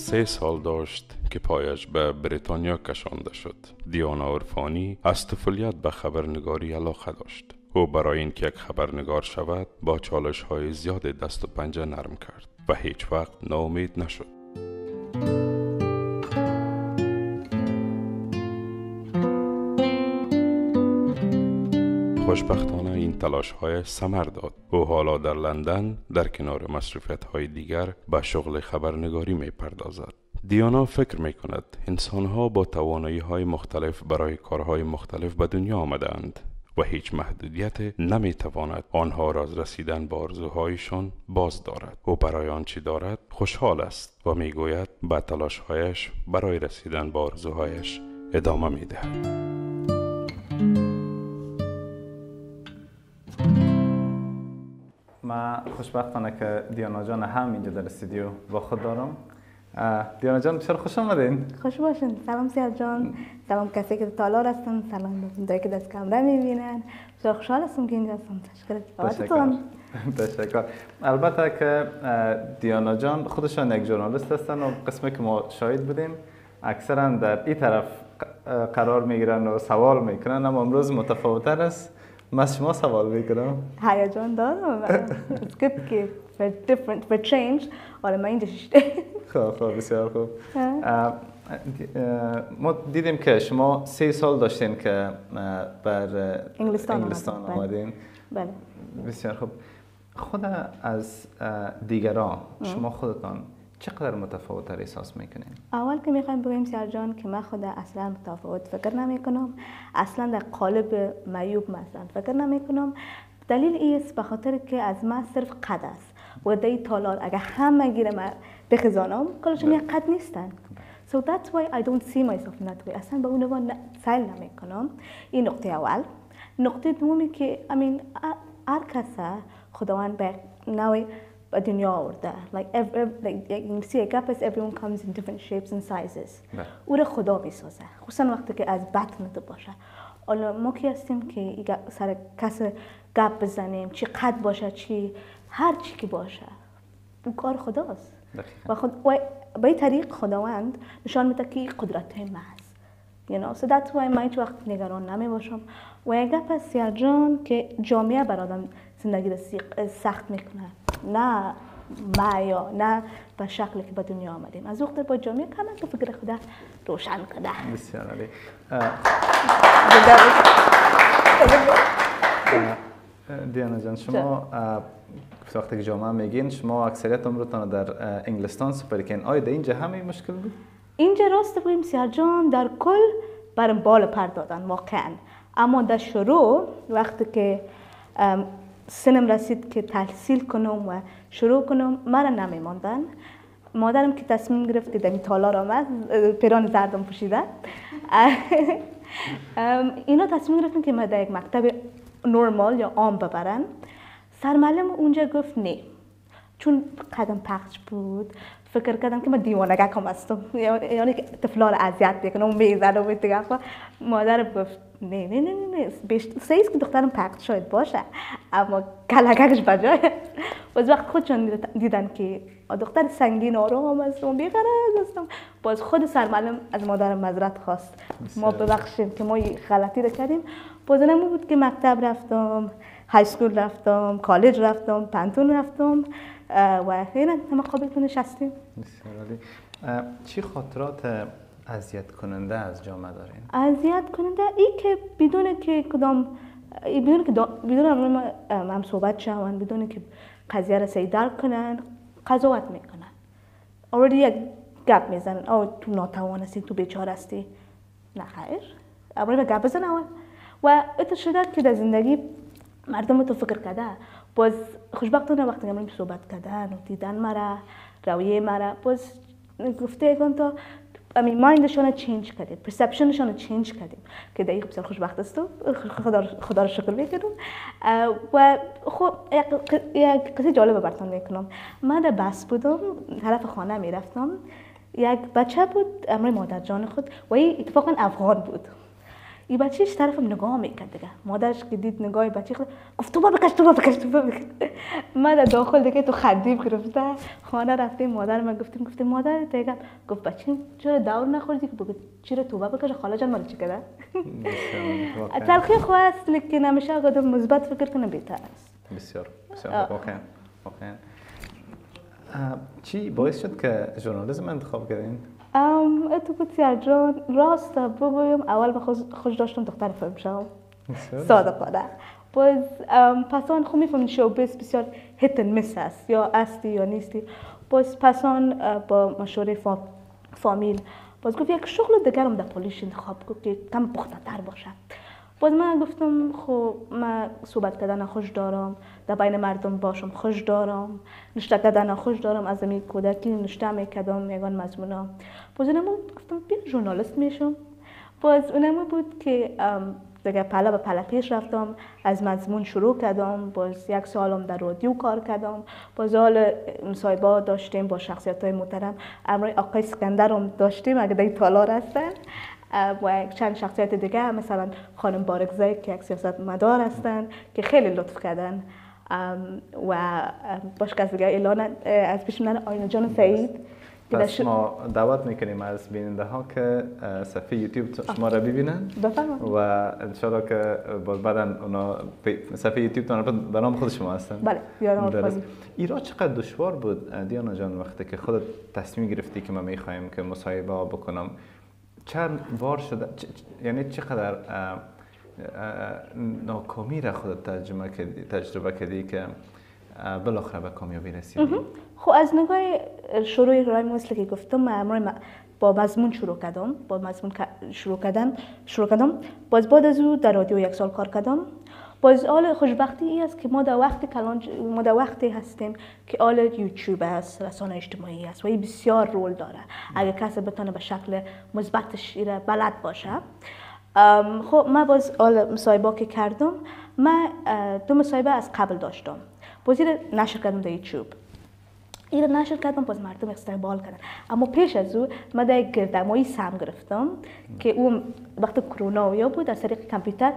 3 سال داشت که پایش به بریتانیا کشانده شد. دیانا عرفانی از طفولیت به خبرنگاری علاقه داشت. او برای اینکه یک خبرنگار شود با چالش‌های زیاد دست و پنجه نرم کرد و هیچ وقت ناامید نشد. خوشبختانه این تلاش‌های ثمر داد. او حالا در لندن در کنار مصروفیت‌های دیگر به شغل خبرنگاری می‌پردازد. دیانا فکر می‌کند انسان‌ها با توانایی‌های مختلف برای کارهای مختلف به دنیا آمده‌اند و هیچ محدودیت نمی‌تواند آنها را از رسیدن به آرزوهایشان باز دارد. او برای آنچه دارد خوشحال است و می‌گوید به تلاش‌هایش برای رسیدن به آرزوهایش ادامه می‌دهد. من خوشبختانه که دیانا جان هم اینجا در استودیو با خود دارم. دیانا جان بسیار خوش آمدین. خوش باشین. سلام سیاد جان، سلام کسی که تالار هستن، سلام دوستانی که دست کامرا میبینن. بسیار خوشحال هستم که اینجا هستم. تشکر. البته که دیانا جان خودشان یک ژورنالیست هستن و قسمی که ما شاهد بودیم اکثرا در این طرف قرار میگیرن و سوال میکنن، اما امروز متفاوت‌تر است. من از شما سوال میکنم. هیجان دارم. It's good که for different for change. آره من اینجا شده. خب بسیار خوب. ما دیدیم که شما 3 سال داشتین که بر انگلستان آمدین. بله. بسیار خوب. خود از دیگران شما خودتان چقدر متفاوت‌تر احساس میکنین؟ اول که میخوایم بگیم سیار جان که من خود اصلا متفاوت فکر نمیکنم، اصلا در قالب معیوب مثلا فکر نمیکنم. دلیل ایست به خاطر که از من صرف قد است و در این تالار اگر همه گیره من بخزانم کلشون یک قد نیستن. So that's why I don't see myself in that way. اصلا به اون نوع سعی نمیکنم. این نقطه اول. نقطه دومی که هر کس خداوند به نوعی به دنیا آورده. Like you see a gap as everyone comes in different shapes and sizes. او را خدا میسازه. خصوصا وقتی که از بطن تو باشه. حالا ما کی هستیم که سر کس گپ بزنیم، چی قد باشه، چی هر چی که باشه. اون کار خداست. و به این طریق خداوند نشان میده که قدرت محض. You know, so that's why من هیچ وقت نگران نمی باشم. و یک گپ از سیار جان که جامعه بر آدم زندگی را سخت میکنه. نه ما نه به شکلی که به دنیا آمدیم. از وقت با جامعه کاملا تو فکر خدا روشن کنه. بسیار عالی. دیانا جان شما وقتی که جامعه میگین شما اکثریت عمرتان در انگلستان سپری کردین. آیا در اینجا همین مشکل بود؟ اینجا راست بگیم سیار جان در کل برام بال پر دادن واقعا. اما در شروع وقتی که سنم رسید که تحصیل کنم و شروع کنم مرا نمیماندن. مادرم که تصمیم گرفت که در این تالار آمد پیران زردم پوشیده. اینا تصمیم گرفتن که من در یک مکتب نرمال یا عام ببرن. سرمعلم اونجا گفت نه، چون قدم پخش بود فکر کردم که من دیوانگک هم هستم، یعنی طفلا رو اذیت بکنم میزد و دیگه. مادرم گفت نه سعیست که دخترم پخش شاید باشه اما کلککش بجای. باز وقت خودشون دیدن که دختر سنگین آرام هستم بیقرار هستم، باز خود سرمعلم از مادرم معذرت خواست ما ببخشید که ما غلطی رو کردیم. باز نمون بود که مکتب رفتم، های اسکول رفتم، کالج رفتم، پانتون رفتم و خیلی همه قابل نشستیم. بسیار عالی. چی خاطرات اذیت کننده از جامعه دارین؟ اذیت کننده این که بدون که بدون هم صحبت شوند، بدون که قضیه را صحیح درک کنن قضاوت میکنن. already یک گپ میزنن، او تو ناتوان هستی، تو بیچاره هستی. نه خیر، اول گپ بزن اول. و اتفاق شده که در زندگی مردم تو فکر کرده. باز خوشبختانه وقتی که صحبت کردن و دیدن مرا، رویه مرا، باز گفته کن تا مایندشون رو چینج کردیم، پرسپشنشون رو چینج کردیم که دقیق بسیار خوشبخت هستم. خدا رو شکر میکنم. و خب یک قصه جالب براتون میکنم. من در بس بودم، طرف خانه میرفتم، یک بچه بود امروی مادر جان خود و این اتفاقا افغان بود. این بچه ایش طرف نگاه میکرد دیگه. مادرش که دید نگاه بچه گفت تو با بکش. ما در داخل دیگه تو خندیم گرفته. خانه رفتیم مادر من گفتیم مادر دیگه گفت بچه چرا دور نخوردی که بگو چرا توبه بکشه خاله جان مال چی کرده. تلخی خواست لیکن همیشه آدم مثبت فکر کنه بهتر است. بسیار واقعا. چی باعث شد که ژورنالیسم انتخاب کردین؟ تو بسیار جان راست بگویم اول به خوش داشتم دختر فیلم شوم صادقانه باز پسان خب میفهمین شوبیز بسیار هیت اند میس است یا استی یا نیستی باز پسان با مشوره فامیل باز گفت یک شغل دیگرم در پولیس انتخاب کنم که کم پخته تر باشه باز من گفتم خب من صحبت کردن خوش دارم در بین مردم باشم خوش دارم نشته کردن خوش دارم از زمین کودکی نشته میکردم یگان مضمونا باز اونم گفتم بیا ژورنالیست میشم باز اونم بود که دیگه پله به پله پیش رفتم از مضمون شروع کردم باز یک سالم در رادیو کار کردم باز حال مصاحبه داشتیم با شخصیت‌های محترم امروز آقای اسکندرم داشتیم اگه در تالار هستن و چند شخصیت دیگه مثلا خانم بارکزی که یک سیاستمدار هستن که خیلی لطف کردن و باشک از دیگه اعلان از پیش من آینه جان سعید پس ما دعوت میکنیم از بیننده ها که صفحه یوتیوب شما را ببینن و انشالله که بعدا اونا صفحه یوتیوب تان به نام خود شما هستن. بله یادم ایران چقدر دشوار بود دیانا جان وقتی که خودت تصمیم گرفتی که من میخوایم که مصاحبه بکنم چند بار شده یعنی چقدر ناکامی را خودت تجربه کردی که بالاخره به کامیابی رسیدی؟ خب از نگاه شروع راه مثل که گفتم من با مضمون شروع کردم باز بعد از او در رادیو یک سال کار کردم باز آل خوشبختی ای است که ما در وقتی هستیم که آل یوتیوب است رسانه اجتماعی است و این بسیار رول داره اگر کسی بتونه به شکل مثبتش بلد باشه. خب من باز آل مصاحبه که کردم من 2 مصاحبه از قبل داشتم باز این نشر کردم در یوتیوب این نشر کردم باز مردم استقبال کردن اما پیش از او من در یک گردمایی سهم گرفتم که اون وقت کرونا یا بود از طریق کامپیوتر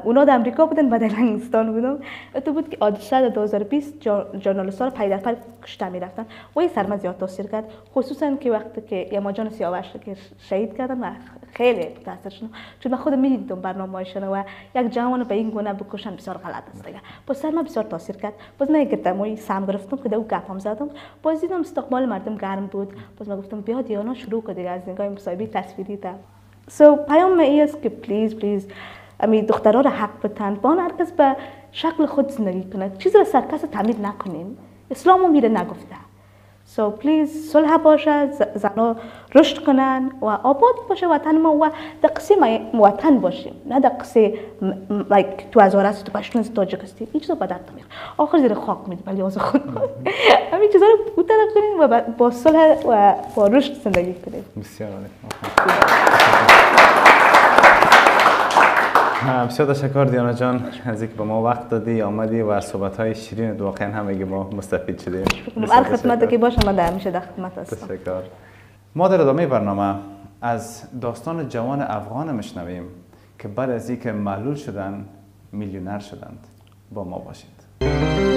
اونا در امریکا بودن و در لنگستان بودم تو بود که حادثه در 2020 ژورنالیست‌ها رو پای در پای کشته می‌رفتن و این سر من زیاد تاثیر کرد خصوصا که وقتی که یما جان سیاوش که شهید کردن و خیلی تاثیر شد چون من خودم می‌دیدم برنامه‌هاشون و یک جوان به این گونه بکشن بسیار غلط است دیگه باز سر من بسیار تاثیر کرد باز من گفتم سهم گرفتم که در اون گپام زدم باز دیدم استقبال مردم گرم بود باز من گفتم بیا دیانا شروع کن دیگه از نگاه مصاحبه تصویری تا پیام ای است که پلیز امی دخترها را حق بتن بان هرکس به شکل خود زندگی کنه چیزی را سرکس تعمیر نکنیم اسلام میره نگفته پلیز صلح باشه زنها رشد کنن و آباد باشه وطن ما و در قصه وطن باشیم نه در قصه تو هزار است تو پشتون است تاجیکستان این چیزا بدت نمیاد آخر زیر خاک میده ولی از خود همین چیزا رو بوتر کنیم و با صلح و با رشد زندگی کنیم. بسیار عالی. بسیار تشکر دیانا جان از اینکه به ما وقت دادی آمدی و صحبت‌های شیرین واقعا همگی ما مستفید شدیم. هر خدمتی که باشه من همیشه در خدمت هستم. تشکر. ما در ادامه برنامه از داستان جوان افغان میشنویم که بعد از اینکه معلول شدن میلیونر شدند. با ما باشید.